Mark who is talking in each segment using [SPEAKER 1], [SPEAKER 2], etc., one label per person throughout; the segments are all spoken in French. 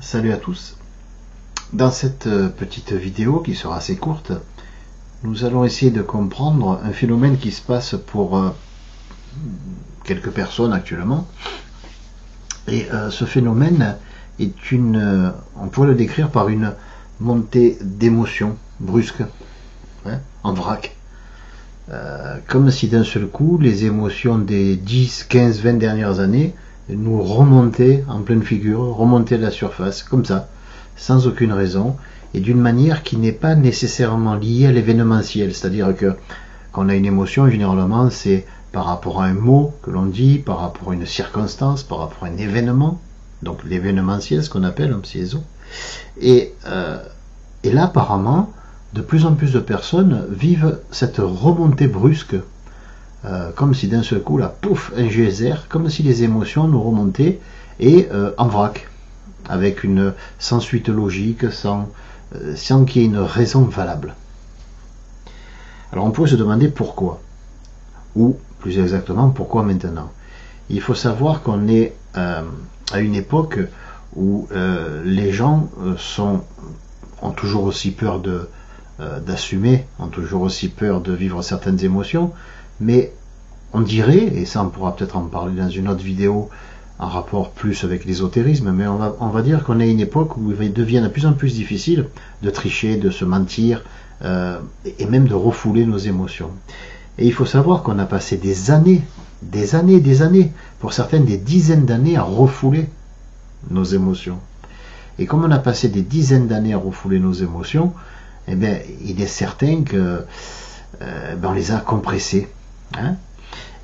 [SPEAKER 1] Salut à tous. Dans cette petite vidéo qui sera assez courte, nous allons essayer de comprendre un phénomène qui se passe pour quelques personnes actuellement. Et ce phénomène est on pourrait le décrire par une montée d'émotions brusque, en vrac. Comme si d'un seul coup, les émotions des 10, 15, 20 dernières années nous remontaient en pleine figure, remontaient à la surface, comme ça, sans aucune raison, et d'une manière qui n'est pas nécessairement liée à l'événementiel. C'est-à-dire que quand on a une émotion, généralement, c'est par rapport à un mot que l'on dit, par rapport à une circonstance, par rapport à un événement, donc l'événementiel, ce qu'on appelle un pseudo. Et là, apparemment, de plus en plus de personnes vivent cette remontée brusque, comme si d'un seul coup, là, pouf, un geyser, comme si les émotions nous remontaient, et en vrac, avec sans suite logique, sans qu'il y ait une raison valable. Alors on pourrait se demander pourquoi, ou plus exactement, pourquoi maintenant. Il faut savoir qu'on est à une époque où les gens ont toujours aussi peur d'assumer, ont toujours aussi peur de vivre certaines émotions, mais on dirait, et ça on pourra peut-être en parler dans une autre vidéo en rapport plus avec l'ésotérisme, mais on va dire qu'on est à une époque où il devient de plus en plus difficile de tricher, de se mentir, et même de refouler nos émotions. Et il faut savoir qu'on a passé des années, pour certaines des dizaines d'années à refouler nos émotions. Et comme on a passé des dizaines d'années à refouler nos émotions, eh bien, il est certain que on les a compressées.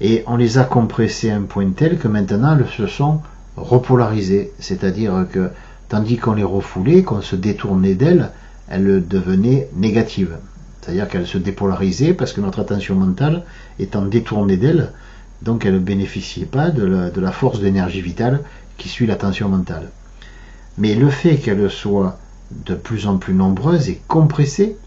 [SPEAKER 1] Et on les a compressées à un point tel que maintenant elles se sont repolarisées. C'est-à-dire que tandis qu'on les refoulait, qu'on se détournait d'elles, elles devenaient négatives. C'est-à-dire qu'elles se dépolarisaient parce que notre attention mentale étant détournée d'elles, donc elle ne bénéficiait pas de la force d'énergie vitale qui suit l'attention mentale. Mais le fait qu'elles soient de plus en plus nombreuses et compressées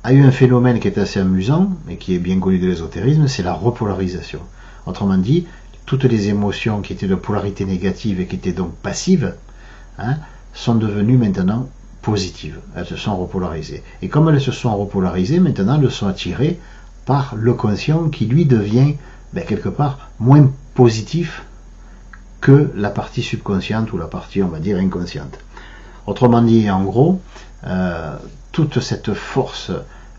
[SPEAKER 1] a eu un phénomène qui est assez amusant et qui est bien connu de l'ésotérisme, c'est la repolarisation. Autrement dit, toutes les émotions qui étaient de polarité négative et qui étaient donc passives, sont devenues maintenant positives. Elles se sont repolarisées. Et comme elles se sont repolarisées, maintenant elles sont attirées par le conscient qui lui devient quelque part moins positif que la partie subconsciente ou la partie, on va dire, inconsciente. Autrement dit, en gros, toute cette force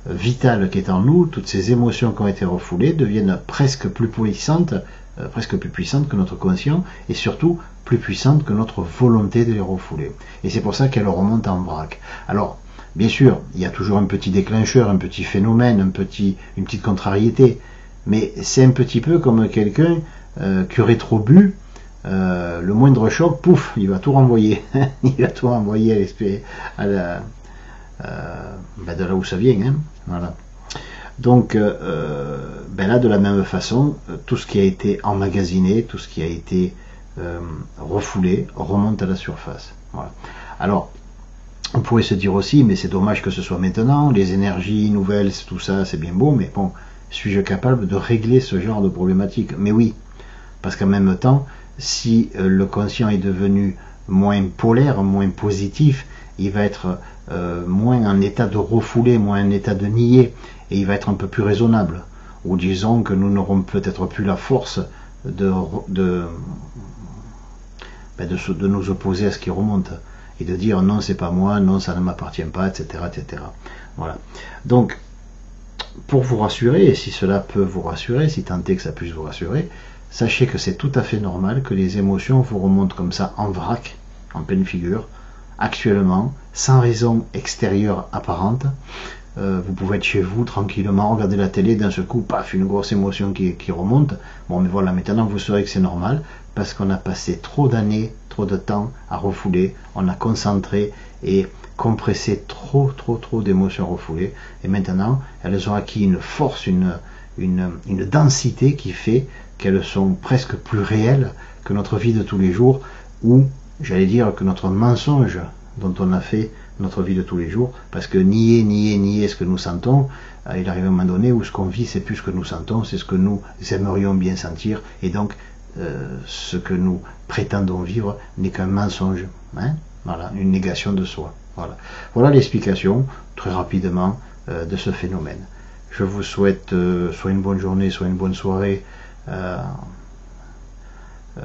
[SPEAKER 1] vitale qui est en nous, toutes ces émotions qui ont été refoulées deviennent presque plus puissantes que notre conscient, et surtout plus puissantes que notre volonté de les refouler. Et c'est pour ça qu'elles remontent en vrac. Alors, bien sûr, il y a toujours un petit déclencheur, un petit phénomène, une petite contrariété, mais c'est un petit peu comme quelqu'un qui aurait trop bu. Le moindre choc, pouf, il va tout renvoyer. Il va tout renvoyer à l'esprit, de là où ça vient. Voilà. Donc, là, de la même façon, tout ce qui a été emmagasiné, tout ce qui a été refoulé, remonte à la surface. Voilà. Alors, on pourrait se dire aussi, mais c'est dommage que ce soit maintenant, les énergies nouvelles, tout ça, c'est bien beau, mais bon, suis-je capable de régler ce genre de problématique? Mais oui, parce qu'en même temps, si le conscient est devenu moins polaire, moins positif, il va être moins en état de refouler, moins en état de nier, et il va être un peu plus raisonnable. Ou disons que nous n'aurons peut-être plus la force de nous opposer à ce qui remonte, et de dire non, c'est pas moi, non, ça ne m'appartient pas, etc., etc. Voilà. Donc, pour vous rassurer, et si cela peut vous rassurer, si tant est que ça puisse vous rassurer, sachez que c'est tout à fait normal que les émotions vous remontent comme ça en vrac, en pleine figure, actuellement, sans raison extérieure apparente. Vous pouvez être chez vous tranquillement, regarder la télé, d'un seul coup, paf, une grosse émotion qui remonte. Bon, mais voilà, maintenant vous saurez que c'est normal, parce qu'on a passé trop d'années, trop de temps à refouler, on a concentré et compressé trop d'émotions refoulées, et maintenant, elles ont acquis une force, une densité qui fait qu'elles sont presque plus réelles que notre vie de tous les jours, ou, j'allais dire, que notre mensonge dont on a fait notre vie de tous les jours, parce que nier ce que nous sentons, il arrive un moment donné où ce qu'on vit, c'est plus ce que nous sentons, c'est ce que nous aimerions bien sentir, et donc ce que nous prétendons vivre n'est qu'un mensonge, hein, voilà, une négation de soi. Voilà, voilà l'explication, très rapidement, de ce phénomène. Je vous souhaite soit une bonne journée, soit une bonne soirée,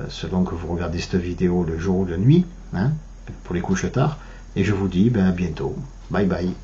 [SPEAKER 1] selon que vous regardez cette vidéo le jour ou la nuit, hein, pour les couches tard, et je vous dis à bientôt. Bye bye.